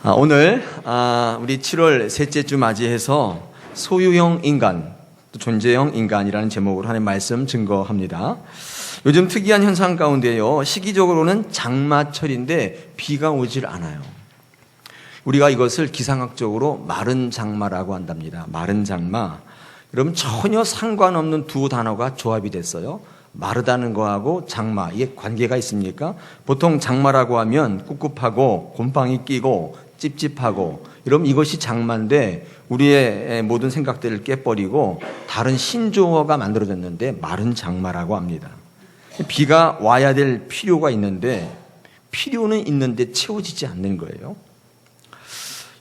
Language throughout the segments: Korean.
오늘 우리 7월 셋째 주 맞이해서 소유형 인간, 또 존재형 인간이라는 제목으로 하나님 말씀 증거합니다. 요즘 특이한 현상 가운데요, 시기적으로는 장마철인데 비가 오질 않아요. 우리가 이것을 기상학적으로 마른 장마라고 한답니다. 마른 장마. 여러분, 전혀 상관없는 두 단어가 조합이 됐어요. 마르다는 거하고 장마, 이게 관계가 있습니까? 보통 장마라고 하면 꿉꿉하고 곰팡이 끼고 찝찝하고, 이러면 이것이 장마인데 우리의 모든 생각들을 깨버리고 다른 신조어가 만들어졌는데 마른 장마라고 합니다. 비가 와야 될 필요가 있는데 필요는 있는데 채워지지 않는 거예요.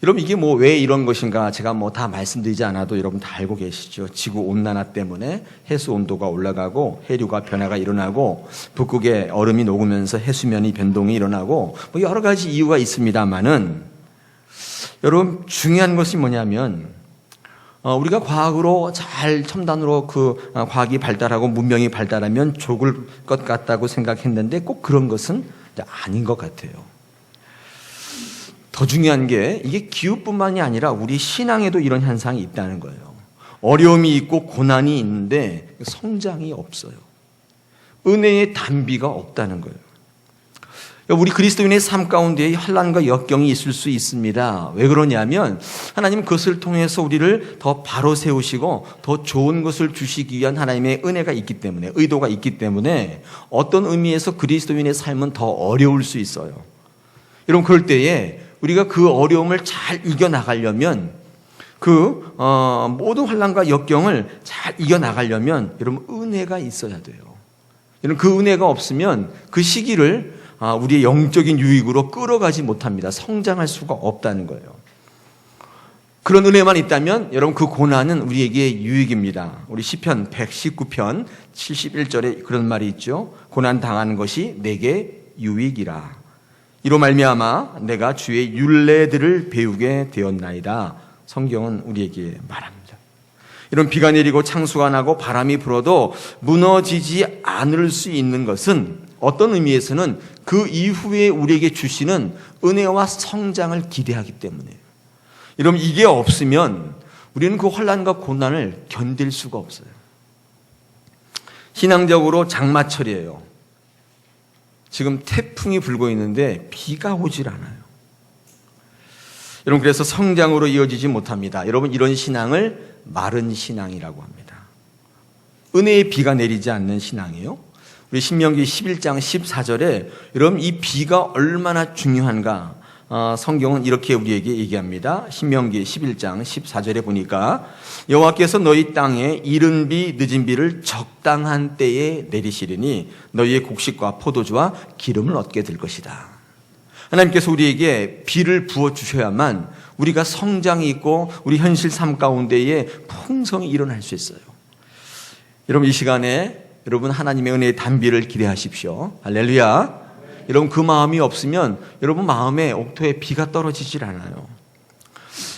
여러분, 이게 왜 이런 것인가 제가 다 말씀드리지 않아도 여러분 다 알고 계시죠. 지구 온난화 때문에 해수 온도가 올라가고 해류가 변화가 일어나고 북극의 얼음이 녹으면서 해수면이 변동이 일어나고 여러 가지 이유가 있습니다만은, 여러분 중요한 것이 뭐냐면 우리가 과학으로 잘 첨단으로 과학이 발달하고 문명이 발달하면 좋을 것 같다고 생각했는데 꼭 그런 것은 아닌 것 같아요. 더 중요한 게 이게 기후뿐만이 아니라 우리 신앙에도 이런 현상이 있다는 거예요. 어려움이 있고 고난이 있는데 성장이 없어요. 은혜의 단비가 없다는 거예요. 우리 그리스도인의 삶 가운데 환난과 역경이 있을 수 있습니다. 왜 그러냐면 하나님은 그것을 통해서 우리를 더 바로 세우시고 더 좋은 것을 주시기 위한 하나님의 은혜가 있기 때문에, 의도가 있기 때문에 어떤 의미에서 그리스도인의 삶은 더 어려울 수 있어요. 여러분, 그럴 때에 우리가 그 어려움을 잘 이겨나가려면, 모든 환난과 역경을 잘 이겨나가려면 여러분 은혜가 있어야 돼요. 여러분, 그 은혜가 없으면 그 시기를 우리의 영적인 유익으로 끌어가지 못합니다. 성장할 수가 없다는 거예요. 그런 은혜만 있다면 여러분 그 고난은 우리에게 유익입니다. 우리 시편 119편 71절에 그런 말이 있죠. 고난 당하는 것이 내게 유익이라. 이로 말미암아 내가 주의 율례들을 배우게 되었나이다. 성경은 우리에게 말합니다. 이런 비가 내리고 창수가 나고 바람이 불어도 무너지지 않을 수 있는 것은 어떤 의미에서는 그 이후에 우리에게 주시는 은혜와 성장을 기대하기 때문에, 여러분 이게 없으면 우리는 그 환난과 고난을 견딜 수가 없어요. 신앙적으로 장마철이에요. 지금 태풍이 불고 있는데 비가 오질 않아요. 여러분, 그래서 성장으로 이어지지 못합니다. 여러분, 이런 신앙을 마른 신앙이라고 합니다. 은혜의 비가 내리지 않는 신앙이에요. 우리 신명기 11장 14절에 여러분 이 비가 얼마나 중요한가 성경은 이렇게 우리에게 얘기합니다. 신명기 11장 14절에 보니까 여호와께서 너희 땅에 이른 비 늦은 비를 적당한 때에 내리시리니 너희의 곡식과 포도주와 기름을 얻게 될 것이다. 하나님께서 우리에게 비를 부어주셔야만 우리가 성장이 있고 우리 현실 삶 가운데에 풍성이 일어날 수 있어요. 여러분, 이 시간에 여러분 하나님의 은혜의 단비를 기대하십시오. 할렐루야. 여러분, 그 마음이 없으면 여러분 마음에 옥토에 비가 떨어지질 않아요.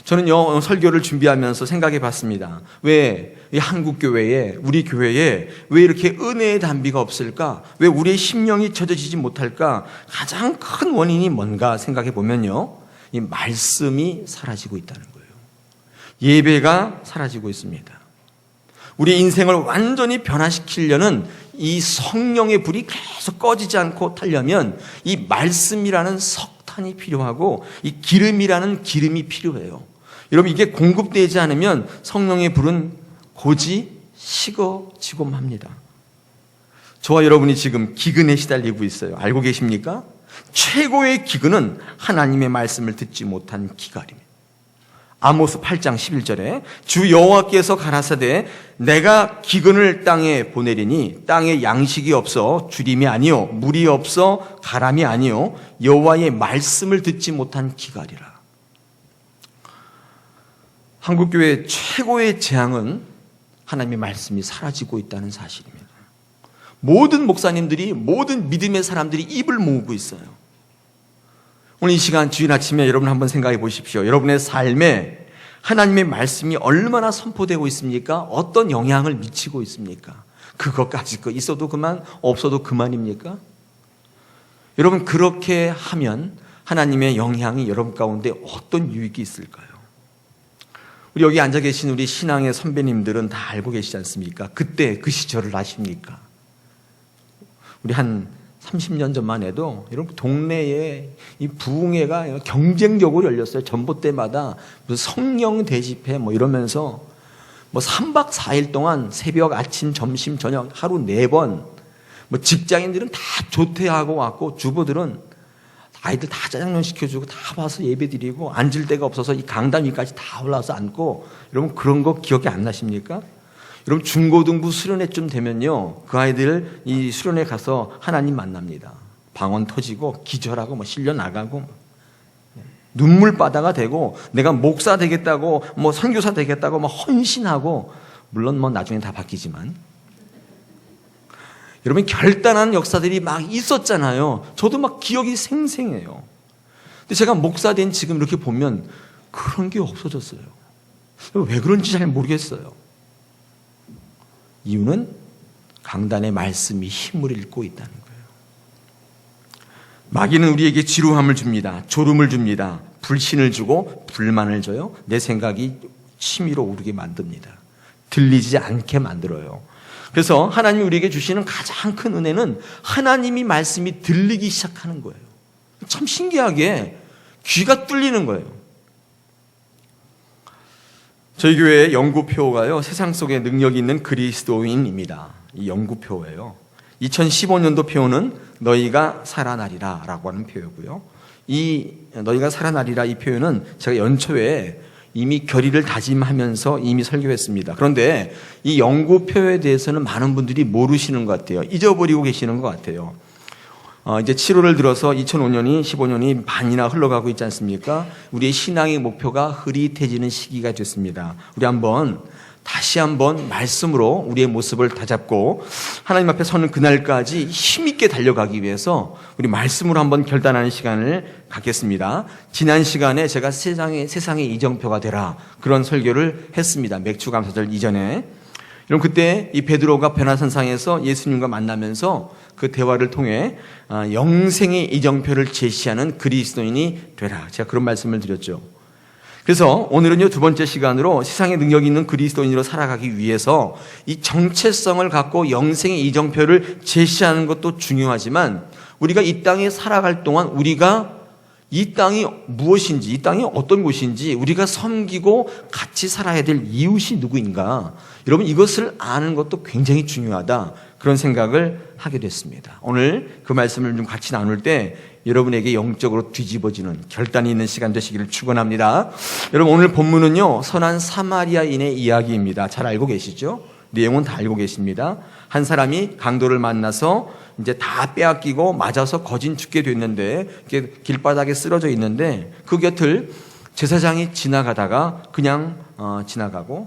저는요, 설교를 준비하면서 생각해 봤습니다. 왜 이 한국 교회에, 우리 교회에 왜 이렇게 은혜의 단비가 없을까? 왜 우리의 심령이 젖어지지 못할까? 가장 큰 원인이 뭔가 생각해 보면요, 이 말씀이 사라지고 있다는 거예요. 예배가 사라지고 있습니다. 우리 인생을 완전히 변화시키려는 이 성령의 불이 계속 꺼지지 않고 타려면 이 말씀이라는 석탄이 필요하고 이 기름이라는 기름이 필요해요. 여러분, 이게 공급되지 않으면 성령의 불은 고지 식어지곤 합니다. 저와 여러분이 지금 기근에 시달리고 있어요. 알고 계십니까? 최고의 기근은 하나님의 말씀을 듣지 못한 기갈입니다. 아모스 8장 11절에 주 여호와께서 가라사대 내가 기근을 땅에 보내리니 땅에 양식이 없어 주림이 아니요 물이 없어 가람이 아니요 여호와의 말씀을 듣지 못한 기갈이라. 한국교회의 최고의 재앙은 하나님의 말씀이 사라지고 있다는 사실입니다. 모든 목사님들이, 모든 믿음의 사람들이 입을 모으고 있어요. 오늘 이 시간 주일 아침에 여러분 한번 생각해 보십시오. 여러분의 삶에 하나님의 말씀이 얼마나 선포되고 있습니까? 어떤 영향을 미치고 있습니까? 그것까지 있어도 그만, 없어도 그만입니까? 여러분, 그렇게 하면 하나님의 영향이 여러분 가운데 어떤 유익이 있을까요? 우리 여기 앉아 계신 우리 신앙의 선배님들은 다 알고 계시지 않습니까? 그때 그 시절을 아십니까? 우리 한 30년 전만 해도 여러분 동네에 이 부흥회가 경쟁적으로 열렸어요. 전봇대마다 무슨 성령 대집회 뭐 이러면서 뭐 3박 4일 동안 새벽, 아침, 점심, 저녁 하루 4번 뭐 직장인들은 다 조퇴하고 왔고 주부들은 아이들 다 짜장면 시켜주고 다 와서 예배 드리고 앉을 데가 없어서 이 강당 위까지 다 올라와서 앉고 여러분 그런 거 기억이 안 나십니까? 여러분 중고등부 수련회쯤 되면요 그 아이들 이 수련회 가서 하나님 만납니다. 방언 터지고 기절하고 뭐 실려 나가고 눈물바다가 되고 내가 목사 되겠다고 뭐 선교사 되겠다고 뭐 헌신하고 물론 뭐 나중에 다 바뀌지만 여러분 결단한 역사들이 막 있었잖아요. 저도 막 기억이 생생해요. 근데 제가 목사 된 지금 이렇게 보면 그런 게 없어졌어요. 왜 그런지 잘 모르겠어요. 이유는 강단의 말씀이 힘을 잃고 있다는 거예요. 마귀는 우리에게 지루함을 줍니다. 졸음을 줍니다. 불신을 주고 불만을 줘요. 내 생각이 치밀어 오르게 만듭니다. 들리지 않게 만들어요. 그래서 하나님이 우리에게 주시는 가장 큰 은혜는 하나님이 말씀이 들리기 시작하는 거예요. 참 신기하게 귀가 뚫리는 거예요. 저희 교회의 연구표가요, 세상 속에 능력이 있는 그리스도인입니다. 이 연구표예요. 2015년도 표는 너희가 살아나리라 라고 하는 표고요. 이 너희가 살아나리라 이 표현은 제가 연초에 이미 결의를 다짐하면서 이미 설교했습니다. 그런데 이 연구표에 대해서는 많은 분들이 모르시는 것 같아요. 잊어버리고 계시는 것 같아요. 이제 7월을 들어서 2005년이 15년이 반이나 흘러가고 있지 않습니까? 우리의 신앙의 목표가 흐릿해지는 시기가 됐습니다. 우리 다시 한번 말씀으로 우리의 모습을 다잡고 하나님 앞에 서는 그날까지 힘있게 달려가기 위해서 우리 말씀으로 한번 결단하는 시간을 갖겠습니다. 지난 시간에 제가 세상의 이정표가 되라 그런 설교를 했습니다. 맥주감사절 이전에. 여러분 그때 이 베드로가 변화산상에서 예수님과 만나면서 그 대화를 통해 영생의 이정표를 제시하는 그리스도인이 되라. 제가 그런 말씀을 드렸죠. 그래서 오늘은요, 두 번째 시간으로 세상에 능력이 있는 그리스도인으로 살아가기 위해서 이 정체성을 갖고 영생의 이정표를 제시하는 것도 중요하지만 우리가 이 땅에 살아갈 동안 우리가 이 땅이 무엇인지, 이 땅이 어떤 곳인지, 우리가 섬기고 같이 살아야 될 이웃이 누구인가, 여러분 이것을 아는 것도 굉장히 중요하다, 그런 생각을 하게 됐습니다. 오늘 그 말씀을 좀 같이 나눌 때 여러분에게 영적으로 뒤집어지는 결단이 있는 시간 되시기를 축원합니다. 여러분 오늘 본문은요, 선한 사마리아인의 이야기입니다. 잘 알고 계시죠? 내용은 다 알고 계십니다. 한 사람이 강도를 만나서 이제 다 빼앗기고 맞아서 거진 죽게 됐는데 길바닥에 쓰러져 있는데 그 곁을 제사장이 지나가다가 그냥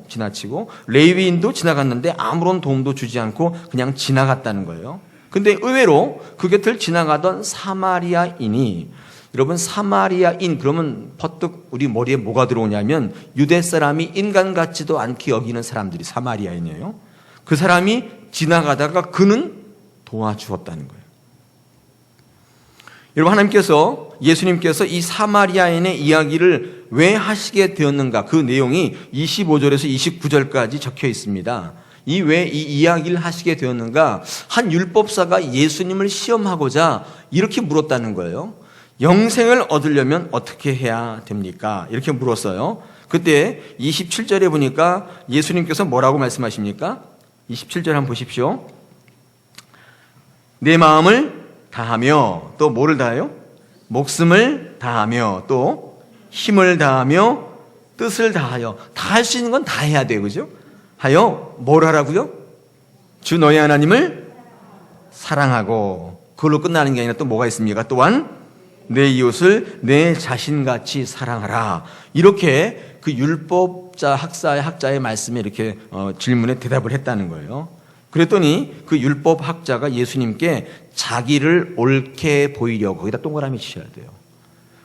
지나치고 레위인도 지나갔는데 아무런 도움도 주지 않고 그냥 지나갔다는 거예요. 근데 의외로 그 곁을 지나가던 사마리아인이, 여러분 사마리아인 그러면 퍼뜩 우리 머리에 뭐가 들어오냐면 유대 사람이 인간 같지도 않게 여기는 사람들이 사마리아인이에요. 그 사람이 지나가다가 그는 도와주었다는 거예요. 여러분 하나님께서, 예수님께서 이 사마리아인의 이야기를 왜 하시게 되었는가, 그 내용이 25절에서 29절까지 적혀 있습니다. 왜 이 이야기를 하시게 되었는가, 한 율법사가 예수님을 시험하고자 이렇게 물었다는 거예요. 영생을 얻으려면 어떻게 해야 됩니까? 이렇게 물었어요. 그때 27절에 보니까 예수님께서 뭐라고 말씀하십니까? 27절 한번 보십시오. 내 마음을 다하며, 또 뭐를 다해요? 목숨을 다하며, 또 힘을 다하며, 뜻을 다하여. 다 할 수 있는 건 다 해야 돼요. 그죠? 하여 뭘 하라고요? 주 너희 하나님을 사랑하고. 그걸로 끝나는 게 아니라 또 뭐가 있습니까? 또한 내 이웃을 내 자신같이 사랑하라. 이렇게 그 율법자 학자의 말씀에 이렇게 질문에 대답을 했다는 거예요. 그랬더니 그 율법 학자가 예수님께 자기를 옳게 보이려고, 거기다 동그라미 치셔야 돼요.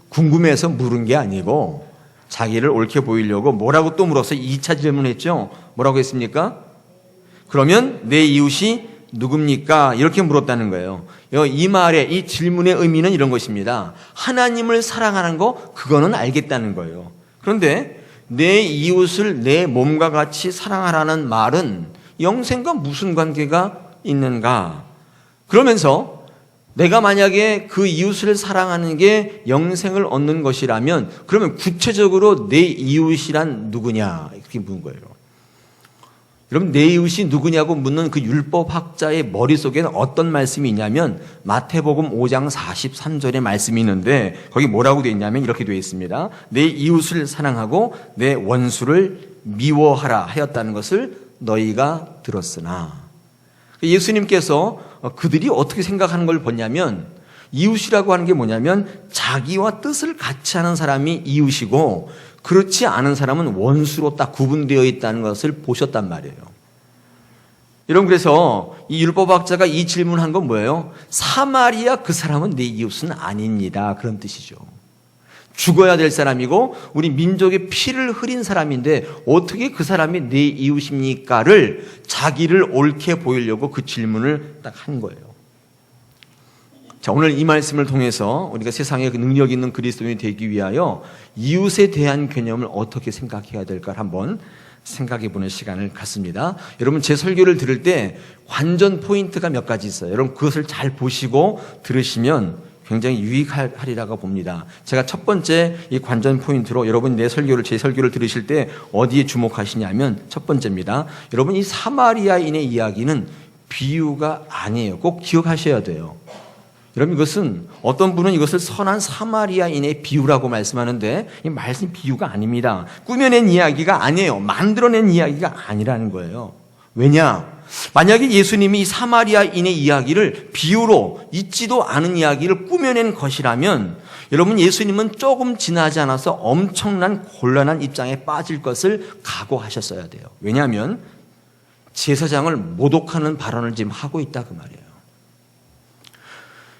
궁금해서 물은 게 아니고 자기를 옳게 보이려고 뭐라고 또 물었어요? 2차 질문했죠. 뭐라고 했습니까? 그러면 내 이웃이 누굽니까? 이렇게 물었다는 거예요. 이 말의, 이 질문의 의미는 이런 것입니다. 하나님을 사랑하는 거, 그거는 알겠다는 거예요. 그런데 내 이웃을 내 몸과 같이 사랑하라는 말은 영생과 무슨 관계가 있는가? 그러면서 내가 만약에 그 이웃을 사랑하는 게 영생을 얻는 것이라면 그러면 구체적으로 내 이웃이란 누구냐? 이렇게 묻는 거예요. 여러분, 내 이웃이 누구냐고 묻는 그 율법학자의 머릿속에는 어떤 말씀이 있냐면 마태복음 5장 43절의 말씀이 있는데 거기 뭐라고 되어 있냐면 이렇게 되어 있습니다. 내 이웃을 사랑하고 내 원수를 미워하라 하였다는 것을 너희가 들었으나, 예수님께서 그들이 어떻게 생각하는 걸 보냐면 이웃이라고 하는 게 뭐냐면 자기와 뜻을 같이 하는 사람이 이웃이고 그렇지 않은 사람은 원수로 딱 구분되어 있다는 것을 보셨단 말이에요. 여러분, 그래서 이 율법학자가 이 질문한 건 뭐예요? 사마리아 그 사람은 내 이웃은 아닙니다. 그런 뜻이죠. 죽어야 될 사람이고 우리 민족의 피를 흐린 사람인데 어떻게 그 사람이 내 이웃입니까를 자기를 옳게 보이려고 그 질문을 딱 한 거예요. 자, 오늘 이 말씀을 통해서 우리가 세상에 능력 있는 그리스도인이 되기 위하여 이웃에 대한 개념을 어떻게 생각해야 될까 한번 생각해 보는 시간을 갖습니다. 여러분, 제 설교를 들을 때 관전 포인트가 몇 가지 있어요. 여러분, 그것을 잘 보시고 들으시면 굉장히 유익하리라고 봅니다. 제가 첫 번째 이 관전 포인트로 여러분 제 설교를 들으실 때 어디에 주목하시냐면 첫 번째입니다. 여러분, 이 사마리아인의 이야기는 비유가 아니에요. 꼭 기억하셔야 돼요. 여러분, 이것은 어떤 분은 이것을 선한 사마리아인의 비유라고 말씀하는데 이 말씀 비유가 아닙니다. 꾸며낸 이야기가 아니에요. 만들어낸 이야기가 아니라는 거예요. 왜냐? 만약에 예수님이 이 사마리아인의 이야기를 비유로 있지도 않은 이야기를 꾸며낸 것이라면 여러분, 예수님은 조금 지나지 않아서 엄청난 곤란한 입장에 빠질 것을 각오하셨어야 돼요. 왜냐하면 제사장을 모독하는 발언을 지금 하고 있다 그 말이에요.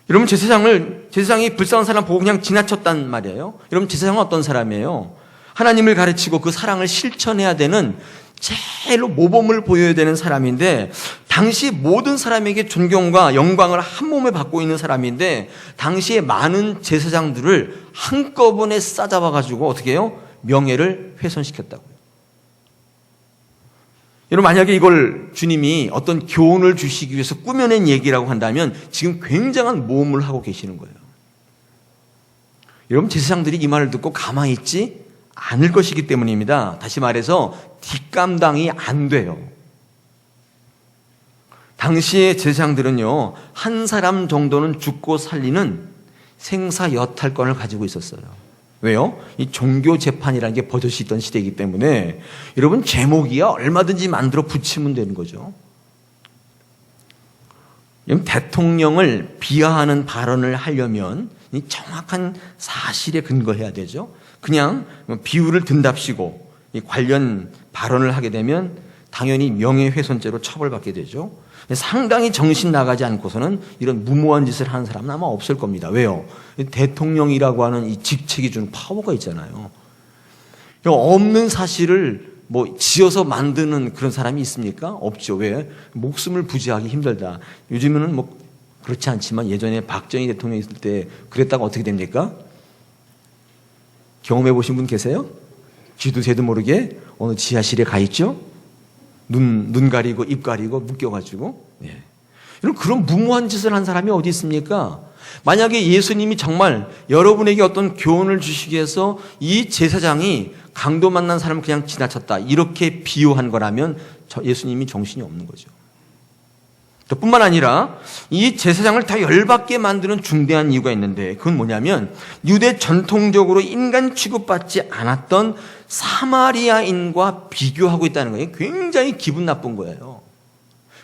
여러분, 제사장이 불쌍한 사람 보고 그냥 지나쳤단 말이에요. 여러분, 제사장은 어떤 사람이에요? 하나님을 가르치고 그 사랑을 실천해야 되는 제일로 모범을 보여야 되는 사람인데 당시 모든 사람에게 존경과 영광을 한 몸에 받고 있는 사람인데 당시에 많은 제사장들을 한꺼번에 싸잡아가지고 어떻게 해요? 명예를 훼손시켰다고요. 여러분, 만약에 이걸 주님이 어떤 교훈을 주시기 위해서 꾸며낸 얘기라고 한다면 지금 굉장한 모험을 하고 계시는 거예요. 여러분, 제사장들이 이 말을 듣고 가만히 있지 않을 것이기 때문입니다. 다시 말해서 뒷감당이 안 돼요. 당시의 제사장들은요, 한 사람 정도는 죽고 살리는 생사여탈권을 가지고 있었어요. 왜요? 이 종교 재판이라는 게 버젓이 있던 시대이기 때문에 여러분, 제목이야 얼마든지 만들어 붙이면 되는 거죠. 대통령을 비하하는 발언을 하려면 정확한 사실에 근거해야 되죠. 그냥 비유를 든답시고 관련 발언을 하게 되면 당연히 명예훼손죄로 처벌받게 되죠. 상당히 정신 나가지 않고서는 이런 무모한 짓을 하는 사람은 아마 없을 겁니다. 왜요? 대통령이라고 하는 이 직책이 주는 파워가 있잖아요. 없는 사실을 지어서 만드는 그런 사람이 있습니까? 없죠. 왜? 목숨을 부지하기 힘들다. 요즘에는 그렇지 않지만 예전에 박정희 대통령이 있을 때 그랬다가 어떻게 됩니까? 경험해 보신 분 계세요? 쥐도 새도 모르게 어느 지하실에 가 있죠? 눈 가리고 입 가리고 묶여가지고. 예. 그런 무모한 짓을 한 사람이 어디 있습니까? 만약에 예수님이 정말 여러분에게 어떤 교훈을 주시기 위해서 이 제사장이 강도 만난 사람을 그냥 지나쳤다 이렇게 비유한 거라면 예수님이 정신이 없는 거죠. 뿐만 아니라 이 제사장을 더 열받게 만드는 중대한 이유가 있는데 그건 뭐냐면 유대 전통적으로 인간 취급받지 않았던 사마리아인과 비교하고 있다는 거예요. 굉장히 기분 나쁜 거예요.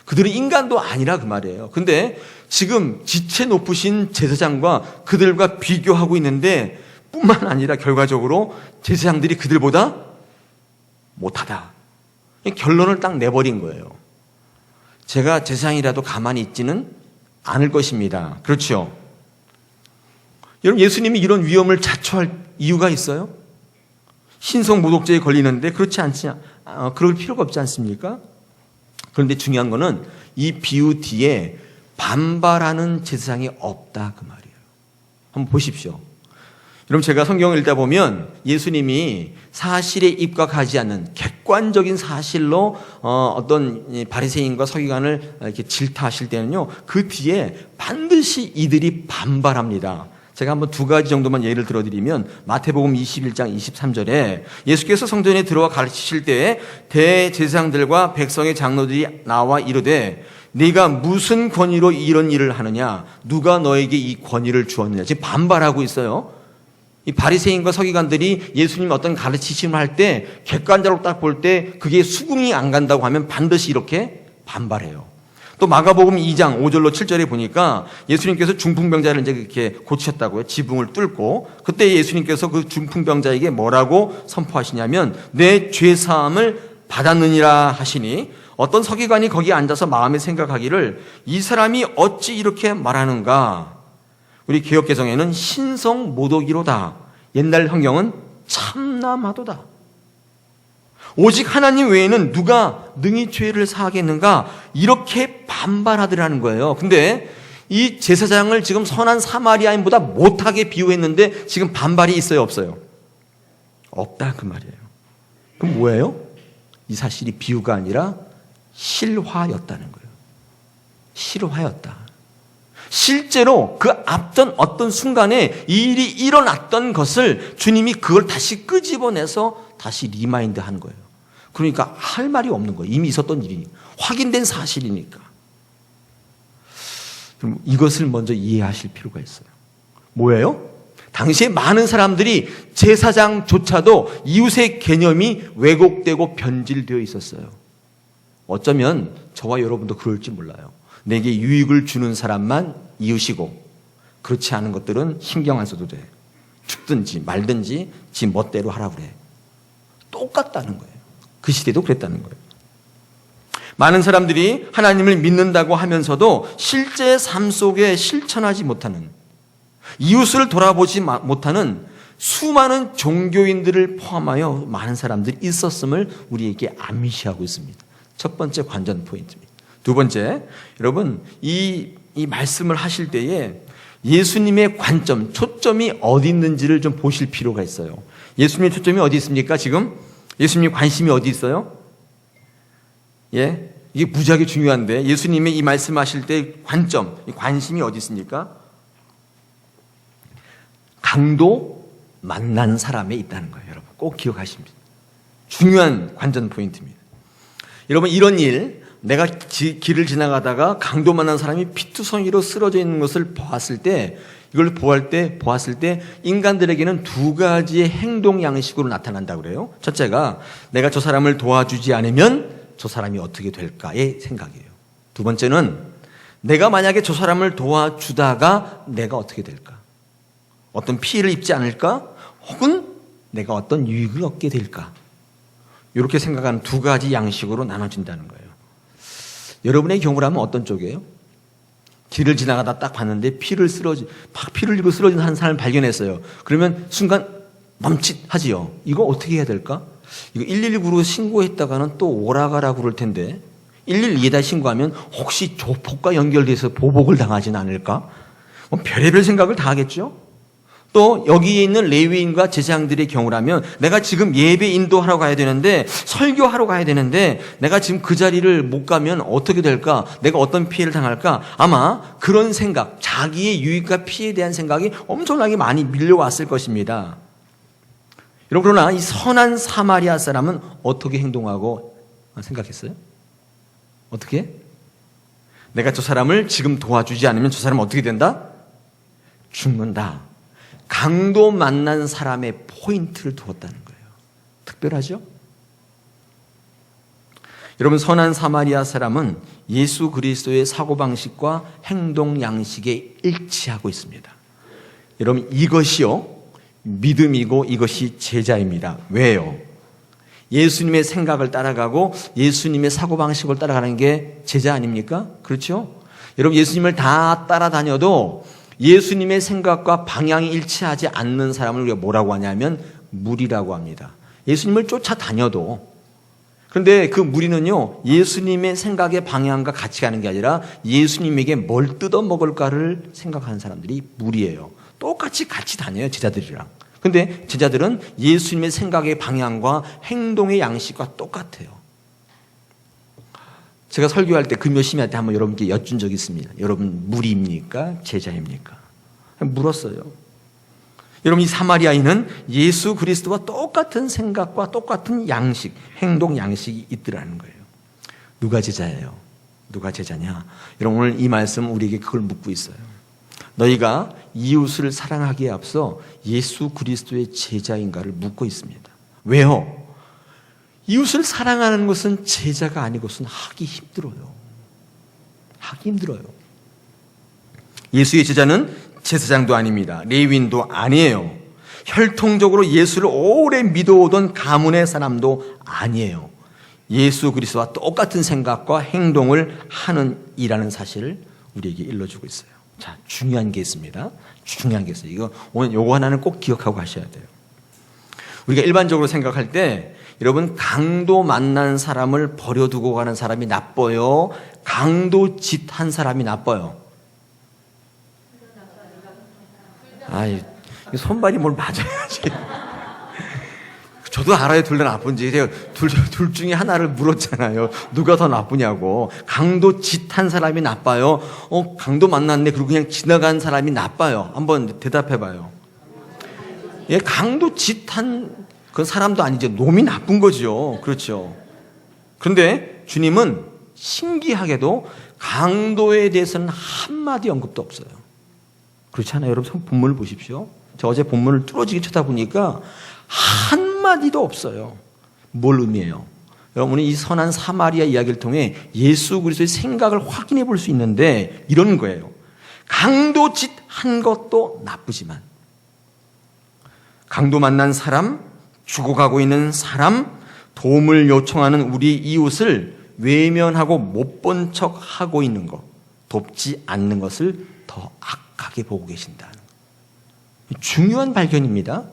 그들은 인간도 아니라 그 말이에요. 근데 지금 지체 높으신 제사장과 그들과 비교하고 있는데 뿐만 아니라 결과적으로 제사장들이 그들보다 못하다. 결론을 딱 내버린 거예요. 제가 제사장이라도 가만히 있지는 않을 것입니다. 그렇죠? 여러분, 예수님이 이런 위험을 자초할 이유가 있어요? 신성 모독죄에 걸리는데 그럴 필요가 없지 않습니까? 그런데 중요한 거는 이 비유 뒤에 반발하는 제사장이 없다 그 말이에요. 한번 보십시오. 여러분 제가 성경을 읽다 보면 예수님이 사실에 입각하지 않는 객관적인 사실로 어떤 바리새인과 서기관을 이렇게 질타하실 때는요, 그 뒤에 반드시 이들이 반발합니다. 제가 한번 두 가지 정도만 예를 들어드리면 마태복음 21장 23절에 예수께서 성전에 들어와 가르치실 때에 대제사장들과 백성의 장로들이 나와 이르되 네가 무슨 권위로 이런 일을 하느냐, 누가 너에게 이 권위를 주었느냐. 지금 반발하고 있어요. 이 바리새인과 서기관들이 예수님 어떤 가르치심을 할 때 객관적으로 딱 볼 때 그게 수긍이 안 간다고 하면 반드시 이렇게 반발해요. 또 마가복음 2장 5절로 7절에 보니까 예수님께서 중풍병자를 이제 이렇게 고치셨다고요. 지붕을 뚫고. 그때 예수님께서 그 중풍병자에게 뭐라고 선포하시냐면 내 죄사함을 받았느니라 하시니, 어떤 서기관이 거기에 앉아서 마음에 생각하기를 이 사람이 어찌 이렇게 말하는가. 우리 개역개정에는 신성모독이로다. 옛날 성경은 참남하도다. 오직 하나님 외에는 누가 능히 죄를 사하겠는가, 이렇게 반발하더라는 거예요. 근데 이 제사장을 지금 선한 사마리아인보다 못하게 비유했는데 지금 반발이 있어요, 없어요? 없다 그 말이에요. 그럼 뭐예요? 이 사실이 비유가 아니라 실화였다는 거예요. 실화였다. 실제로 그 앞전 어떤 순간에 이 일이 일어났던 것을 주님이 그걸 다시 끄집어내서 다시 리마인드 하는 거예요. 그러니까 할 말이 없는 거예요. 이미 있었던 일이니까. 확인된 사실이니까. 그럼 이것을 먼저 이해하실 필요가 있어요. 뭐예요? 당시에 많은 사람들이 제사장조차도 이웃의 개념이 왜곡되고 변질되어 있었어요. 어쩌면 저와 여러분도 그럴지 몰라요. 내게 유익을 주는 사람만 이웃이고 그렇지 않은 것들은 신경 안 써도 돼. 죽든지 말든지 지 멋대로 하라고 그래. 똑같다는 거예요. 그 시대도 그랬다는 거예요. 많은 사람들이 하나님을 믿는다고 하면서도 실제 삶 속에 실천하지 못하는, 이웃을 돌아보지 못하는 수많은 종교인들을 포함하여 많은 사람들이 있었음을 우리에게 암시하고 있습니다. 첫 번째 관전 포인트입니다. 두 번째, 여러분 이 말씀을 하실 때에 예수님의 관점, 초점이 어디 있는지를 좀 보실 필요가 있어요. 예수님의 초점이 어디 있습니까? 지금 예수님 관심이 어디 있어요? 예, 이게 무지하게 중요한데 예수님의 이 말씀하실 때 관점, 관심이 어디 있습니까? 강도 만난 사람에 있다는 거예요. 여러분 꼭 기억하십니다. 중요한 관전 포인트입니다. 여러분 이런 일, 내가 길을 지나가다가 강도 만난 사람이 피투성이로 쓰러져 있는 것을 보았을 때, 이걸 보았을 때 인간들에게는 두 가지의 행동 양식으로 나타난다고 그래요. 첫째가 내가 저 사람을 도와주지 않으면 저 사람이 어떻게 될까의 생각이에요. 두 번째는 내가 만약에 저 사람을 도와주다가 내가 어떻게 될까? 어떤 피해를 입지 않을까? 혹은 내가 어떤 유익을 얻게 될까? 이렇게 생각하는 두 가지 양식으로 나눠진다는 거예요. 여러분의 경우라면 어떤 쪽이에요? 길을 지나가다 딱 봤는데 피를 흘리고 쓰러진 한 사람을 발견했어요. 그러면 순간 멈칫하지요. 이거 어떻게 해야 될까? 이거 119로 신고했다가는 또 오라가라 그럴 텐데 112에다 신고하면 혹시 조폭과 연결돼서 보복을 당하진 않을까? 별의별 생각을 다 하겠죠? 또 여기에 있는 레위인과 제사장들의 경우라면 내가 지금 예배 인도하러 가야 되는데, 설교하러 가야 되는데 내가 지금 그 자리를 못 가면 어떻게 될까? 내가 어떤 피해를 당할까? 아마 그런 생각, 자기의 유익과 피해에 대한 생각이 엄청나게 많이 밀려왔을 것입니다. 여러분, 그러나 이 선한 사마리아 사람은 어떻게 행동하고 생각했어요? 어떻게? 내가 저 사람을 지금 도와주지 않으면 저 사람은 어떻게 된다? 죽는다. 강도 만난 사람의 포인트를 두었다는 거예요. 특별하죠? 여러분, 선한 사마리아 사람은 예수 그리스도의 사고방식과 행동 양식에 일치하고 있습니다. 여러분, 이것이요 믿음이고 이것이 제자입니다. 왜요? 예수님의 생각을 따라가고 예수님의 사고방식을 따라가는 게 제자 아닙니까? 그렇죠? 여러분, 예수님을 다 따라다녀도 예수님의 생각과 방향이 일치하지 않는 사람을 우리가 뭐라고 하냐면 무리라고 합니다. 예수님을 쫓아다녀도. 그런데 그 무리는요, 예수님의 생각의 방향과 같이 가는 게 아니라 예수님에게 뭘 뜯어 먹을까를 생각하는 사람들이 무리예요. 똑같이 같이 다녀요, 제자들이랑. 근데 제자들은 예수님의 생각의 방향과 행동의 양식과 똑같아요. 제가 설교할 때 금요 심야 때 한번 여러분께 여쭌 적이 있습니다. 여러분 무리입니까? 제자입니까? 물었어요. 여러분, 이 사마리아인은 예수 그리스도와 똑같은 생각과 똑같은 양식, 행동 양식이 있더라는 거예요. 누가 제자예요? 누가 제자냐? 여러분, 오늘 이 말씀 우리에게 그걸 묻고 있어요. 너희가 이웃을 사랑하기에 앞서 예수 그리스도의 제자인가를 묻고 있습니다. 왜요? 이웃을 사랑하는 것은 제자가 아니고선 하기 힘들어요. 하기 힘들어요. 예수의 제자는 제사장도 아닙니다. 레위인도 아니에요. 혈통적으로 예수를 오래 믿어오던 가문의 사람도 아니에요. 예수 그리스도와 똑같은 생각과 행동을 하는 이라는 사실을 우리에게 일러주고 있어요. 자, 중요한 게 있습니다. 중요한 게 있어요. 이거 오늘 요거 하나는 꼭 기억하고 가셔야 돼요. 우리가 일반적으로 생각할 때 여러분, 강도 만난 사람을 버려두고 가는 사람이 나빠요? 강도 짓한 사람이 나빠요? 아이, 손발이 뭘 맞아야지. 저도 알아요, 둘 다 나쁜지. 제가 둘 중에 하나를 물었잖아요. 누가 더 나쁘냐고. 강도 짓한 사람이 나빠요? 강도 만났네. 그리고 그냥 지나간 사람이 나빠요. 한번 대답해봐요. 예, 강도 짓한 그 사람도 아니죠. 놈이 나쁜 거죠. 그렇죠. 그런데 주님은 신기하게도 강도에 대해서는 한마디 언급도 없어요. 그렇지 않아요? 여러분, 본문을 보십시오. 저 어제 본문을 뚫어지게 쳐다보니까 한마디도 없어요. 뭘 의미해요? 여러분, 이 선한 사마리아 이야기를 통해 예수 그리스도의 생각을 확인해 볼 수 있는데 이런 거예요. 강도 짓한 것도 나쁘지만 강도 만난 사람, 죽어가고 있는 사람, 도움을 요청하는 우리 이웃을 외면하고 못 본 척 하고 있는 것, 돕지 않는 것을 더 악하게 보고 계신다는 중요한 발견입니다.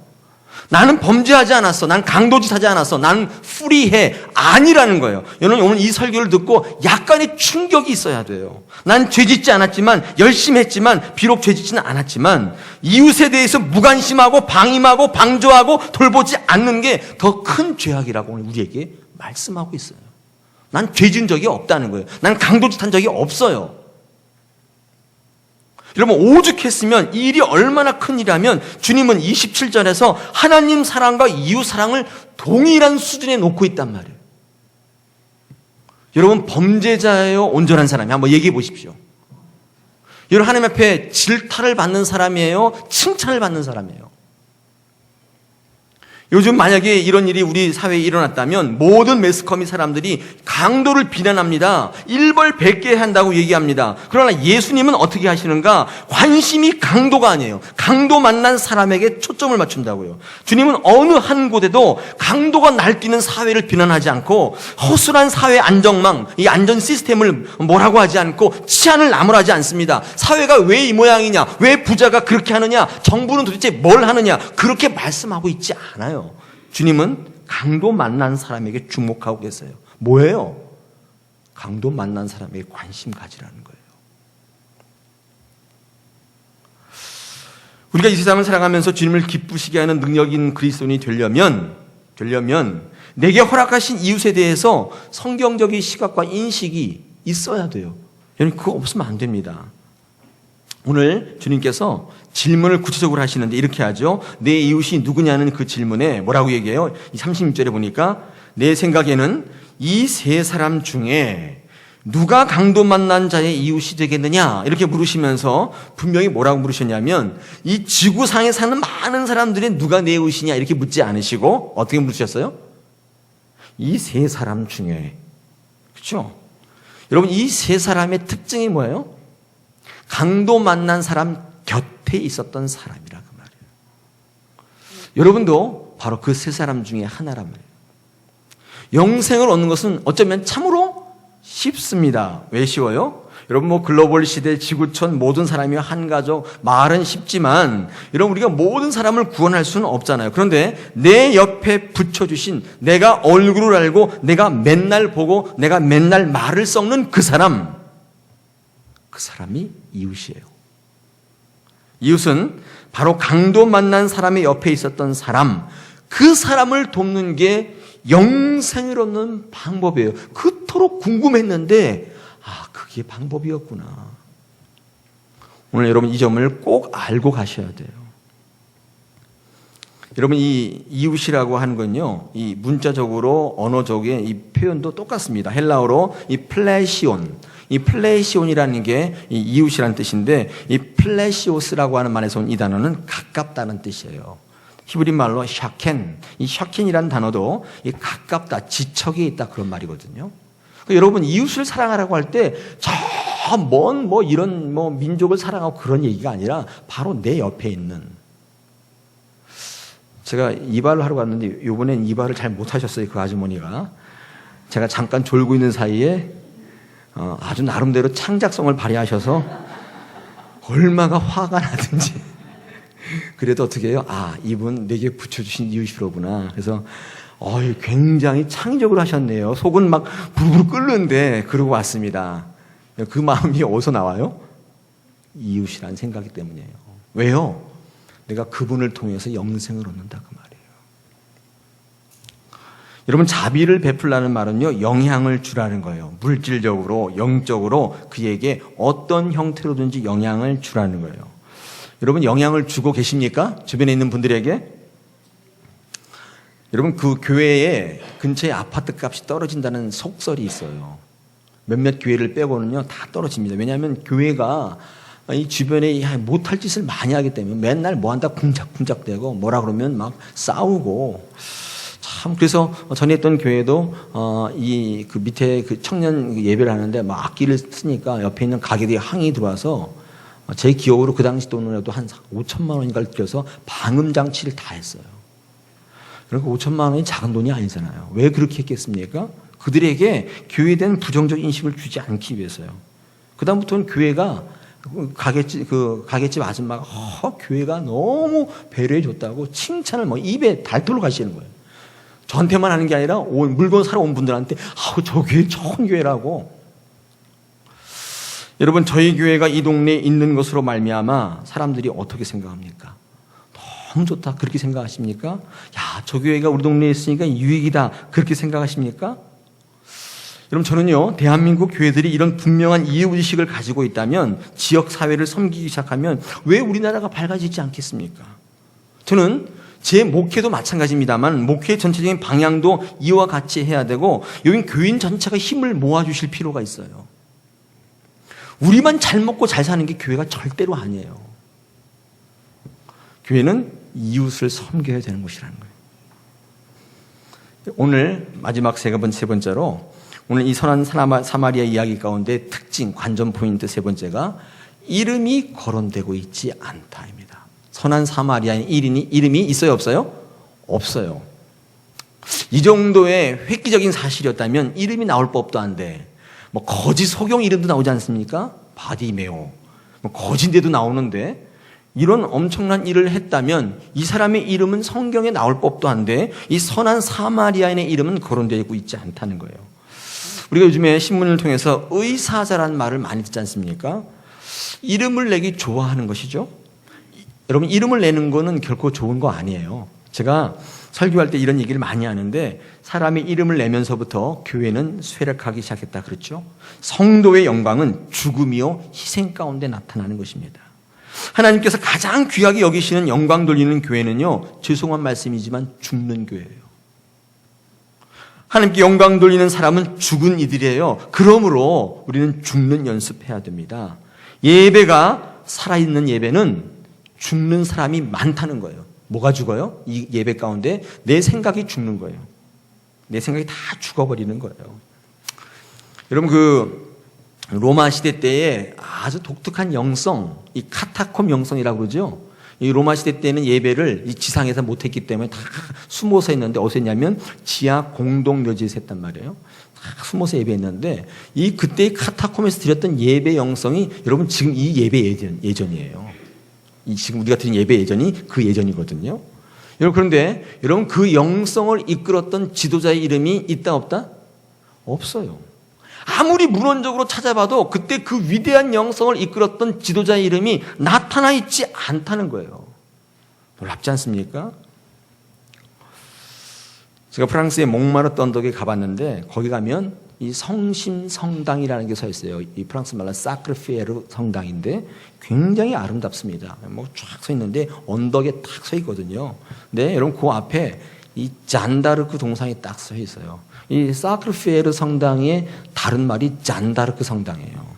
나는 범죄하지 않았어. 난 강도짓하지 않았어. 난 프리해. 아니라는 거예요. 여러분, 오늘 이 설교를 듣고 약간의 충격이 있어야 돼요. 난 죄짓지 않았지만, 열심히 했지만, 비록 죄짓지는 않았지만 이웃에 대해서 무관심하고 방임하고 방조하고 돌보지 않는 게 더 큰 죄악이라고 오늘 우리에게 말씀하고 있어요. 난 죄진 적이 없다는 거예요. 난 강도짓한 적이 없어요. 여러분, 오죽했으면 이 일이 얼마나 큰 일이라면 주님은 27절에서 하나님 사랑과 이웃 사랑을 동일한 수준에 놓고 있단 말이에요. 여러분, 범죄자예요? 온전한 사람이? 한번 얘기해 보십시오. 여러분, 하나님 앞에 질타를 받는 사람이에요? 칭찬을 받는 사람이에요? 요즘 만약에 이런 일이 우리 사회에 일어났다면 모든 매스컴이 사람들이 강도를 비난합니다. 일벌백계 한다고 얘기합니다. 그러나 예수님은 어떻게 하시는가? 관심이 강도가 아니에요. 강도 만난 사람에게 초점을 맞춘다고요. 주님은 어느 한 곳에도 강도가 날뛰는 사회를 비난하지 않고 허술한 사회 안정망, 이 안전 시스템을 뭐라고 하지 않고 치안을 나무라지 않습니다. 사회가 왜 이 모양이냐? 왜 부자가 그렇게 하느냐? 정부는 도대체 뭘 하느냐? 그렇게 말씀하고 있지 않아요. 주님은 강도 만난 사람에게 주목하고 계세요. 뭐예요? 강도 만난 사람에게 관심 가지라는 거예요. 우리가 이 세상을 살아가면서 주님을 기쁘시게 하는 능력인 그리스도인이 되려면 내게 허락하신 이웃에 대해서 성경적인 시각과 인식이 있어야 돼요. 여러분, 그거 없으면 안 됩니다. 오늘 주님께서 질문을 구체적으로 하시는데 이렇게 하죠. 내 이웃이 누구냐는 그 질문에 뭐라고 얘기해요? 36절에 보니까 내 생각에는 이 세 사람 중에 누가 강도 만난 자의 이웃이 되겠느냐 이렇게 물으시면서 분명히 뭐라고 물으셨냐면 이 지구상에 사는 많은 사람들이 누가 내 이웃이냐 이렇게 묻지 않으시고 어떻게 물으셨어요? 이 세 사람 중에. 그렇죠? 여러분, 이 세 사람의 특징이 뭐예요? 강도 만난 사람 곁에 있었던 사람이라 그 말이에요. 여러분도 바로 그 세 사람 중에 하나란 말이에요. 영생을 얻는 것은 어쩌면 참으로 쉽습니다. 왜 쉬워요? 여러분 뭐 글로벌 시대, 지구촌 모든 사람이 한 가족, 말은 쉽지만 여러분 우리가 모든 사람을 구원할 수는 없잖아요. 그런데 내 옆에 붙여주신, 내가 얼굴을 알고 내가 맨날 보고 내가 맨날 말을 썩는 그 사람이 이웃이에요. 이웃은 바로 강도 만난 사람의 옆에 있었던 사람, 그 사람을 돕는 게 영생을 얻는 방법이에요. 그토록 궁금했는데 그게 방법이었구나. 오늘 여러분 이 점을 꼭 알고 가셔야 돼요. 여러분 이 이웃이라고 하는 건요, 이 문자적으로 언어적인 이 표현도 똑같습니다. 헬라어로 이 플레시온이라는 게 이 이웃이라는 뜻인데, 이 플레시오스라고 하는 말에서 온 이 단어는 가깝다는 뜻이에요. 히브리 말로 샤켄, 이 샤켄이라는 단어도 이 가깝다, 지척에 있다 그런 말이거든요. 그러니까 여러분 이웃을 사랑하라고 할 때 저 먼 이런 민족을 사랑하고 그런 얘기가 아니라 바로 내 옆에 있는. 제가 이발을 하러 갔는데 이번엔 이발을 잘 못하셨어요. 그 아주머니가. 제가 잠깐 졸고 있는 사이에 아주 나름대로 창작성을 발휘하셔서 얼마가 화가 나든지. 그래도 어떻게 해요? 이분 내게 붙여주신 이웃이로구나. 그래서 굉장히 창의적으로 하셨네요. 속은 막 부르르 끓는데 그러고 왔습니다. 그 마음이 어디서 나와요? 이웃이라는 생각이 때문이에요. 왜요? 내가 그분을 통해서 영생을 얻는다 그 말이에요. 여러분 자비를 베풀라는 말은요, 영향을 주라는 거예요. 물질적으로, 영적으로 그에게 어떤 형태로든지 영향을 주라는 거예요. 여러분 영향을 주고 계십니까? 주변에 있는 분들에게? 여러분 그 교회에 근처에 아파트 값이 떨어진다는 속설이 있어요. 몇몇 교회를 빼고는요 다 떨어집니다. 왜냐하면 교회가 이 주변에 못할 짓을 많이 하기 때문에 맨날 뭐 한다 쿵짝쿵짝대고 뭐라 그러면 막 싸우고. 참 그래서 전에 있던 교회도 이 그 밑에 그 청년 예배를 하는데 막 악기를 쓰니까 옆에 있는 가게들이 항의 들어와서 제 기억으로 그 당시 돈으로도 한 5천만 원인가를 들여서 방음 장치를 다 했어요. 그러니까 5천만 원이 작은 돈이 아니잖아요. 왜 그렇게 했겠습니까? 그들에게 교회에 대한 부정적 인식을 주지 않기 위해서요. 그다음부터는 교회가 가게집 아줌마가 교회가 너무 배려해 줬다고 칭찬을 입에 달토록 하시는 거예요. 저한테만 하는 게 아니라 물건 사러 온 분들한테 저 교회 좋은 교회라고. 여러분 저희 교회가 이 동네에 있는 것으로 말미암아 사람들이 어떻게 생각합니까? 너무 좋다 그렇게 생각하십니까? 저 교회가 우리 동네에 있으니까 유익이다 그렇게 생각하십니까? 여러분 저는요 대한민국 교회들이 이런 분명한 이웃의식을 가지고 있다면, 지역 사회를 섬기기 시작하면 왜 우리나라가 밝아지지 않겠습니까? 저는 제 목회도 마찬가지입니다만 목회 전체적인 방향도 이와 같이 해야 되고, 여긴 교인 전체가 힘을 모아주실 필요가 있어요. 우리만 잘 먹고 잘 사는 게 교회가 절대로 아니에요. 교회는 이웃을 섬겨야 되는 곳이라는 거예요. 오늘 마지막 세 번째로 오늘 이 선한 사마리아 이야기 가운데 특징, 관전 포인트 세 번째가 이름이 거론되고 있지 않다입니다. 선한 사마리아인 이름이 있어요, 없어요? 없어요. 이 정도의 획기적인 사실이었다면 이름이 나올 법도 한데, 거짓 소경 이름도 나오지 않습니까? 바디메오. 거짓인데도 나오는데, 이런 엄청난 일을 했다면 이 사람의 이름은 성경에 나올 법도 한데 이 선한 사마리아인의 이름은 거론되고 있지 않다는 거예요. 우리가 요즘에 신문을 통해서 의사자라는 말을 많이 듣지 않습니까? 이름을 내기 좋아하는 것이죠. 여러분 이름을 내는 거는 결코 좋은 거 아니에요. 제가 설교할 때 이런 얘기를 많이 하는데, 사람의 이름을 내면서부터 교회는 쇠락하기 시작했다 그랬죠. 성도의 영광은 죽음이요 희생 가운데 나타나는 것입니다. 하나님께서 가장 귀하게 여기시는 영광 돌리는 교회는요, 죄송한 말씀이지만 죽는 교회예요. 하나님께 영광 돌리는 사람은 죽은 이들이에요. 그러므로 우리는 죽는 연습해야 됩니다. 예배가 살아있는 예배는 죽는 사람이 많다는 거예요. 뭐가 죽어요? 이 예배 가운데 내 생각이 죽는 거예요. 내 생각이 다 죽어버리는 거예요. 여러분 로마 시대 때에 아주 독특한 영성, 이 카타콤 영성이라고 그러죠. 이 로마 시대 때는 예배를 이 지상에서 못했기 때문에 다 숨어서 했는데 어디서 했냐면 지하 공동묘지에서 했단 말이에요. 다 숨어서 예배했는데 이 그때의 카타콤에서 드렸던 예배 영성이 여러분 지금 이 예배 예전이에요. 이 지금 우리가 드린 예배 예전이 그 예전이거든요. 여러분 그런데 여러분 그 영성을 이끌었던 지도자의 이름이 있다 없다? 없어요. 아무리 문헌적으로 찾아봐도 그때 그 위대한 영성을 이끌었던 지도자의 이름이 나타나 있지 않다는 거예요. 놀랍지 않습니까? 제가 프랑스의 몽마르트 언덕에 가봤는데 거기 가면 이 성심성당이라는 게 서 있어요. 이 프랑스 말로 사크르피에르 성당인데 굉장히 아름답습니다. 뭐 쫙 서 있는데 언덕에 딱 서 있거든요. 근데 여러분 그 앞에 이 잔다르크 동상이 딱 서 있어요. 이 사크르피에르 성당의 다른 말이 잔다르크 성당이에요.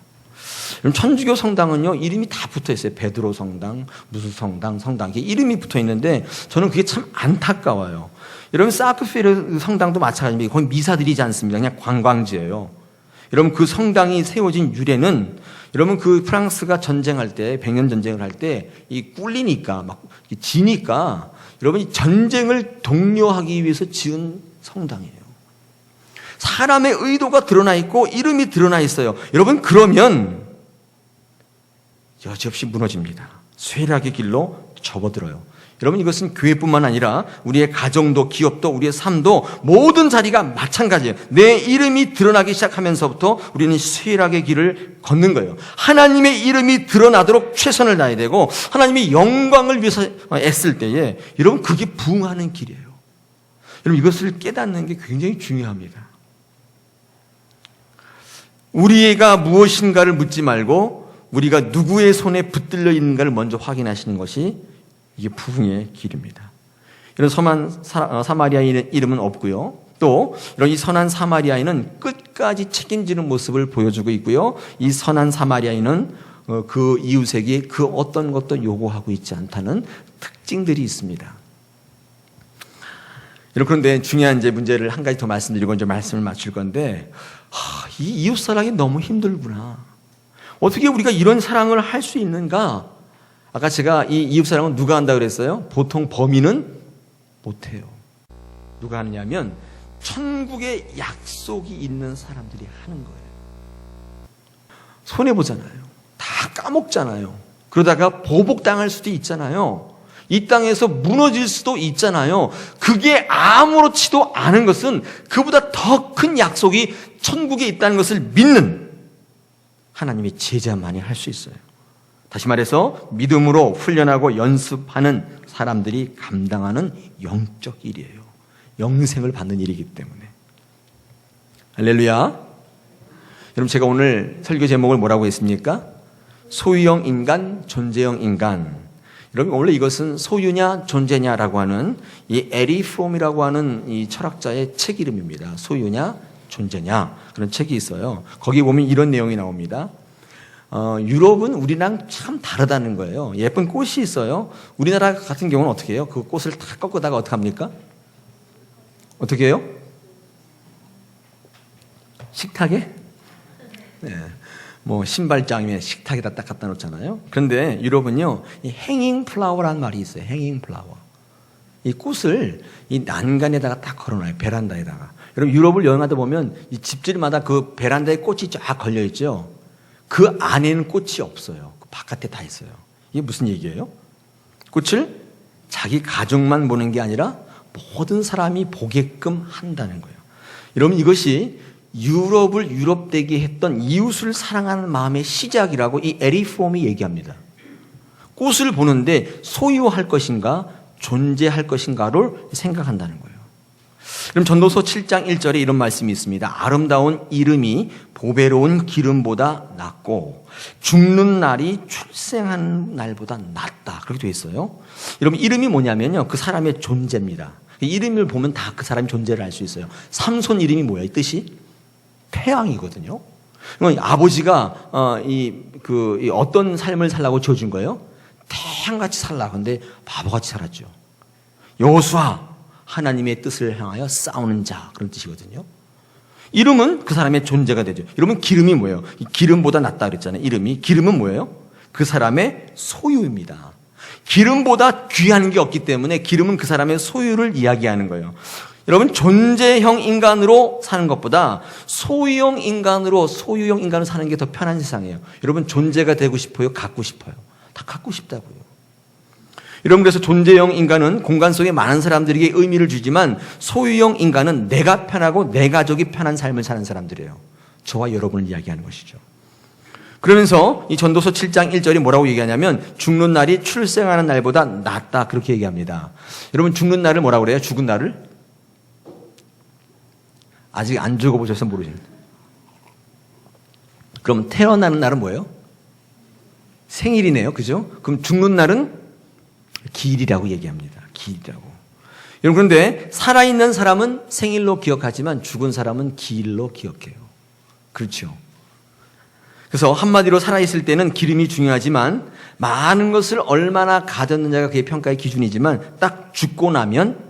천주교 성당은요 이름이 다 붙어 있어요. 베드로 성당, 무슨 성당, 이게 이름이 붙어 있는데 저는 그게 참 안타까워요. 여러분 사크르피에르 성당도 마찬가지입니다. 거기 미사 드리지 않습니다. 그냥 관광지예요. 여러분 그 성당이 세워진 유래는 여러분 그 프랑스가 전쟁할 때 100년 전쟁을 할 때 이 꿀리니까 막 지니까 여러분이 전쟁을 독려하기 위해서 지은 성당이에요. 사람의 의도가 드러나 있고 이름이 드러나 있어요. 여러분 그러면 여지없이 무너집니다. 쇠락의 길로 접어들어요. 여러분 이것은 교회뿐만 아니라 우리의 가정도 기업도 우리의 삶도 모든 자리가 마찬가지예요. 내 이름이 드러나기 시작하면서부터 우리는 쇠락의 길을 걷는 거예요. 하나님의 이름이 드러나도록 최선을 다해야 되고 하나님의 영광을 위해서 애쓸 때에 여러분 그게 부응하는 길이에요. 여러분 이것을 깨닫는 게 굉장히 중요합니다. 우리가 무엇인가를 묻지 말고 우리가 누구의 손에 붙들려 있는가를 먼저 확인하시는 것이 이게 부흥의 길입니다. 이런 선한 사마리아인의 이름은 없고요. 또 이런 이 선한 사마리아인은 끝까지 책임지는 모습을 보여주고 있고요. 이 선한 사마리아인은 그 이웃에게 그 어떤 것도 요구하고 있지 않다는 특징들이 있습니다. 그런데 중요한 이제 문제를 한 가지 더 말씀드리고 이제 말씀을 마칠 건데 이 이웃 사랑이 너무 힘들구나. 어떻게 우리가 이런 사랑을 할 수 있는가? 아까 제가 이 이웃 사랑은 누가 한다 그랬어요? 보통 범인은 못해요. 누가 하느냐면 천국의 약속이 있는 사람들이 하는 거예요. 손해보잖아요. 다 까먹잖아요. 그러다가 보복당할 수도 있잖아요. 이 땅에서 무너질 수도 있잖아요. 그게 아무렇지도 않은 것은 그보다 더 큰 약속이 천국에 있다는 것을 믿는 하나님의 제자만이 할 수 있어요. 다시 말해서 믿음으로 훈련하고 연습하는 사람들이 감당하는 영적 일이에요. 영생을 받는 일이기 때문에. 할렐루야. 여러분 제가 오늘 설교 제목을 뭐라고 했습니까? 소유형 인간, 존재형 인간. 여러분 원래 이것은 소유냐 존재냐라고 하는 이 에리 프롬이라고 하는 이 철학자의 책 이름입니다. 소유냐 존재냐 그런 책이 있어요. 거기 보면 이런 내용이 나옵니다. 유럽은 우리랑 참 다르다는 거예요. 예쁜 꽃이 있어요. 우리나라 같은 경우는 어떻게 해요? 그 꽃을 다 꺾어다가 어떻게 합니까? 어떻게 해요? 식탁에? 네. 뭐 신발장에 식탁에다 딱 갖다 놓잖아요. 그런데 유럽은요, 이 행잉 플라워라는 말이 있어요. 행잉 플라워. 이 꽃을 이 난간에다가 딱 걸어놔요. 베란다에다가. 여러분 유럽을 여행하다 보면 이 집들마다 그 베란다에 꽃이 쫙 걸려 있죠. 그 안에는 꽃이 없어요. 그 바깥에 다 있어요. 이게 무슨 얘기예요? 꽃을 자기 가족만 보는 게 아니라 모든 사람이 보게끔 한다는 거예요. 여러분 이것이 유럽을 유럽되게 했던 이웃을 사랑하는 마음의 시작이라고 이 에리 프롬이 얘기합니다. 꽃을 보는데 소유할 것인가 존재할 것인가를 생각한다는 거예요. 그럼 전도서 7장 1절에 이런 말씀이 있습니다. 아름다운 이름이 보배로운 기름보다 낫고 죽는 날이 출생하는 날보다 낫다. 그렇게 되어 있어요. 여러분 이름이 뭐냐면요. 그 사람의 존재입니다. 이름을 보면 다 그 사람의 존재를 알 수 있어요. 삼손 이름이 뭐예요? 이 뜻이? 태양이거든요. 아버지가 어떤 삶을 살라고 지어준 거예요? 태양같이 살라. 근데 바보같이 살았죠. 여호수아 하나님의 뜻을 향하여 싸우는 자 그런 뜻이거든요. 이름은 그 사람의 존재가 되죠. 여러분 기름이 뭐예요? 기름보다 낫다 그랬잖아요. 이름이 기름은 뭐예요? 그 사람의 소유입니다. 기름보다 귀한 게 없기 때문에 기름은 그 사람의 소유를 이야기하는 거예요. 여러분, 존재형 인간으로 사는 것보다 소유형 인간으로 사는 게 더 편한 세상이에요. 여러분, 존재가 되고 싶어요? 갖고 싶어요? 다 갖고 싶다고요. 여러분, 그래서 존재형 인간은 공간 속에 많은 사람들에게 의미를 주지만 소유형 인간은 내가 편하고 내 가족이 편한 삶을 사는 사람들이에요. 저와 여러분을 이야기하는 것이죠. 그러면서 이 전도서 7장 1절이 뭐라고 얘기하냐면 죽는 날이 출생하는 날보다 낫다, 그렇게 얘기합니다. 여러분, 죽는 날을 뭐라고 그래요? 죽은 날을? 아직 안 죽어보셔서 모르십니다. 그럼 태어나는 날은 뭐예요? 생일이네요. 그죠? 그럼 죽는 날은 기일이라고 얘기합니다. 기일이라고. 여러분, 그런데 살아있는 사람은 생일로 기억하지만 죽은 사람은 기일로 기억해요. 그렇죠? 그래서 한마디로 살아있을 때는 기름이 중요하지만 많은 것을 얼마나 가졌느냐가 그의 평가의 기준이지만 딱 죽고 나면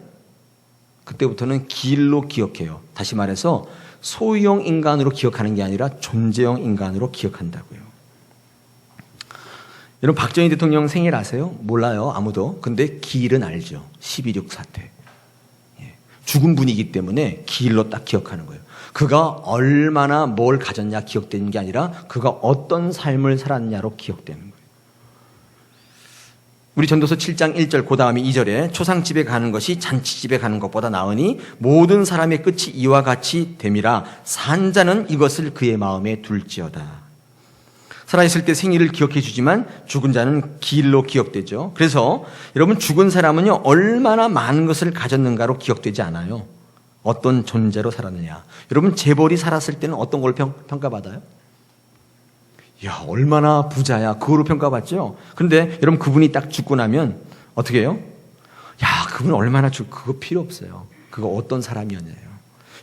그때부터는 기일로 기억해요. 다시 말해서 소유형 인간으로 기억하는 게 아니라 존재형 인간으로 기억한다고요. 여러분, 박정희 대통령 생일 아세요? 몰라요, 아무도. 근데 기일은 알죠. 12.6 사태. 죽은 분이기 때문에 기일로 딱 기억하는 거예요. 그가 얼마나 뭘 가졌냐 기억되는 게 아니라 그가 어떤 삶을 살았냐로 기억되는 거예요. 우리 전도서 7장 1절 그 다음에 2절에 초상집에 가는 것이 잔치집에 가는 것보다 나으니 모든 사람의 끝이 이와 같이 됨이라 산자는 이것을 그의 마음에 둘지어다. 살아있을 때 생일을 기억해 주지만 죽은 자는 기일로 기억되죠. 그래서 여러분, 죽은 사람은요 얼마나 많은 것을 가졌는가로 기억되지 않아요. 어떤 존재로 살았느냐. 여러분, 재벌이 살았을 때는 어떤 걸 평가받아요? 야, 얼마나 부자야, 그거로 평가받죠. 그런데 여러분, 그분이 딱 죽고 나면 어떻게 해요? 야, 그분 얼마나 그거 필요 없어요. 그거 어떤 사람이었냐요.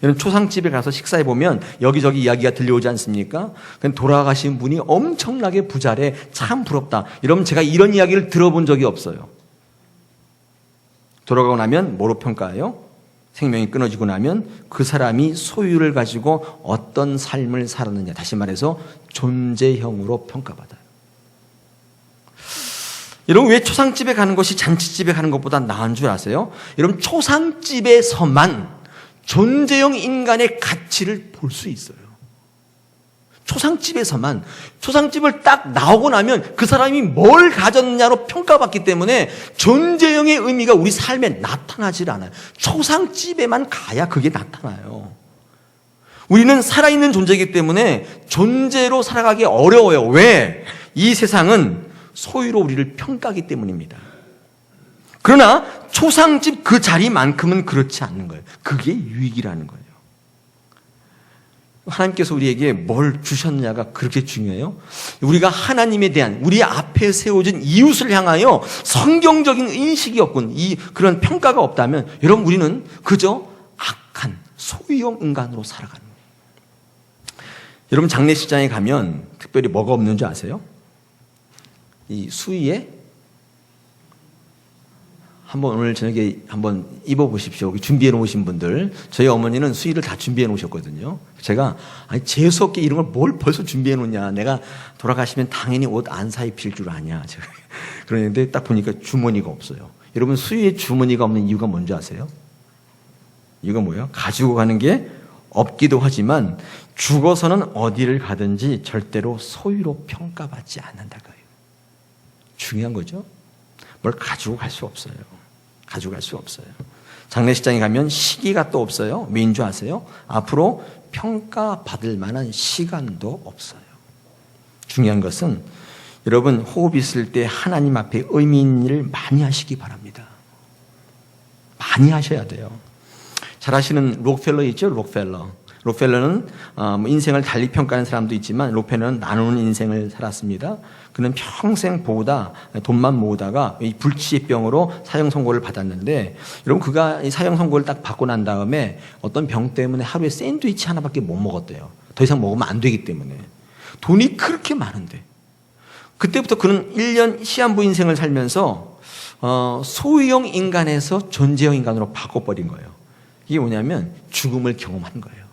여러분, 초상집에 가서 식사해 보면 여기저기 이야기가 들려오지 않습니까? 돌아가신 분이 엄청나게 부자래, 참 부럽다. 여러분, 제가 이런 이야기를 들어본 적이 없어요. 돌아가고 나면 뭐로 평가해요? 생명이 끊어지고 나면 그 사람이 소유를 가지고 어떤 삶을 살았느냐, 다시 말해서 존재형으로 평가받아요. 여러분, 왜 초상집에 가는 것이 잔치집에 가는 것보다 나은 줄 아세요? 여러분, 초상집에서만 존재형 인간의 가치를 볼 수 있어요. 초상집에서만. 초상집을 딱 나오고 나면 그 사람이 뭘 가졌느냐로 평가받기 때문에 존재형의 의미가 우리 삶에 나타나질 않아요. 초상집에만 가야 그게 나타나요. 우리는 살아있는 존재이기 때문에 존재로 살아가기 어려워요. 왜? 이 세상은 소유로 우리를 평가하기 때문입니다. 그러나 초상집 그 자리만큼은 그렇지 않는 거예요. 그게 유익이라는 거예요. 하나님께서 우리에게 뭘 주셨느냐가 그렇게 중요해요. 우리가 하나님에 대한 우리 앞에 세워진 이웃을 향하여 성경적인 인식이 없군, 그런 평가가 없다면 여러분, 우리는 그저 악한 소유형 인간으로 살아가는 거예요. 여러분, 장례식장에 가면 특별히 뭐가 없는 줄 아세요? 이 수의에 한번 오늘 저녁에 한번 입어보십시오. 준비해 놓으신 분들. 저희 어머니는 수의를 다 준비해 놓으셨거든요. 제가 아니, 재수없게 이런 걸 뭘 벌써 준비해 놓냐. 내가 돌아가시면 당연히 옷 안 사 입힐 줄 아냐. 제가 그러는데 딱 보니까 주머니가 없어요. 여러분, 수의에 주머니가 없는 이유가 뭔지 아세요? 이유가 뭐예요? 가지고 가는 게 없기도 하지만 죽어서는 어디를 가든지 절대로 소유로 평가받지 않는다고요. 중요한 거죠. 뭘 가지고 갈 수 없어요. 가져갈 수 없어요. 장례식장에 가면 시기가 또 없어요. 왜인 줄 아세요? 앞으로 평가받을 만한 시간도 없어요. 중요한 것은 여러분, 호흡 있을 때 하나님 앞에 의미 있는 일을 많이 하시기 바랍니다. 많이 하셔야 돼요. 잘 아시는 록펠러 있죠? 록펠러는 인생을 달리 평가하는 사람도 있지만 록펠러는 나누는 인생을 살았습니다. 그는 평생 돈만 모으다가 이 불치병으로 사형 선고를 받았는데, 여러분, 그가 이 사형 선고를 딱 받고 난 다음에 어떤 병 때문에 하루에 샌드위치 하나밖에 못 먹었대요. 더 이상 먹으면 안 되기 때문에. 돈이 그렇게 많은데. 그때부터 그는 1년 시한부 인생을 살면서 소유형 인간에서 존재형 인간으로 바꿔버린 거예요. 이게 뭐냐면 죽음을 경험한 거예요.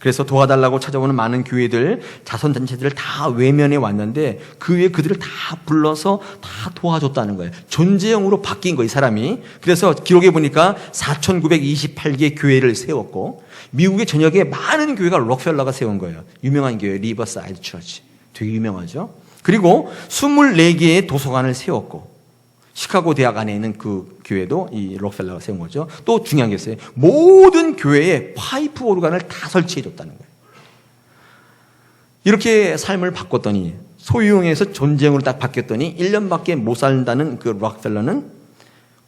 그래서 도와달라고 찾아오는 많은 교회들, 자선단체들을 다 외면해 왔는데 그 위에 그들을 다 불러서 다 도와줬다는 거예요. 존재형으로 바뀐 거예요, 이 사람이. 그래서 기록에 보니까 4,928개 교회를 세웠고 미국의 전역에 많은 교회가 록펠러가 세운 거예요. 유명한 교회 리버사이드 처치. 되게 유명하죠. 그리고 24개의 도서관을 세웠고 시카고 대학 안에 있는 그 교회도 이 록펠러가 세운 거죠. 또 중요한 게 있어요. 모든 교회에 파이프 오르간을 다 설치해 줬다는 거예요. 이렇게 삶을 바꿨더니 소유형에서 존재형으로 딱 바뀌었더니 1년밖에 못 산다는 그 록펠러는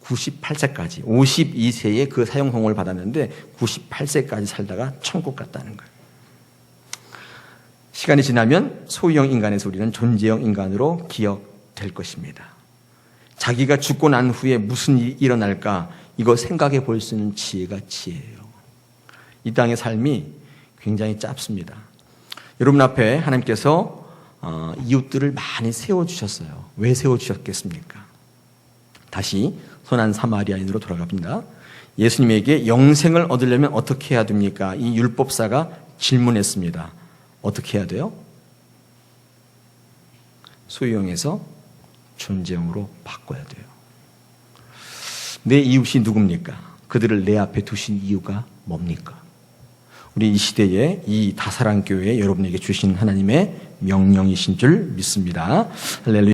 98세까지 52세에 그 사형 선고를 받았는데 98세까지 살다가 천국 갔다는 거예요. 시간이 지나면 소유형 인간에서 우리는 존재형 인간으로 기억될 것입니다. 자기가 죽고 난 후에 무슨 일이 일어날까 이거 생각해 볼 수 있는 지혜가 지혜예요. 이 땅의 삶이 굉장히 짧습니다. 여러분 앞에 하나님께서 이웃들을 많이 세워주셨어요. 왜 세워주셨겠습니까? 다시 선한 사마리아인으로 돌아갑니다. 예수님에게 영생을 얻으려면 어떻게 해야 됩니까? 이 율법사가 질문했습니다. 어떻게 해야 돼요? 소유형에서 존재형으로 바꿔야 돼요. 내 이웃이 누굽니까? 그들을 내 앞에 두신 이유가 뭡니까? 우리 이 시대에 이 다사랑교회 여러분에게 주신 하나님의 명령이신 줄 믿습니다. 할렐루야.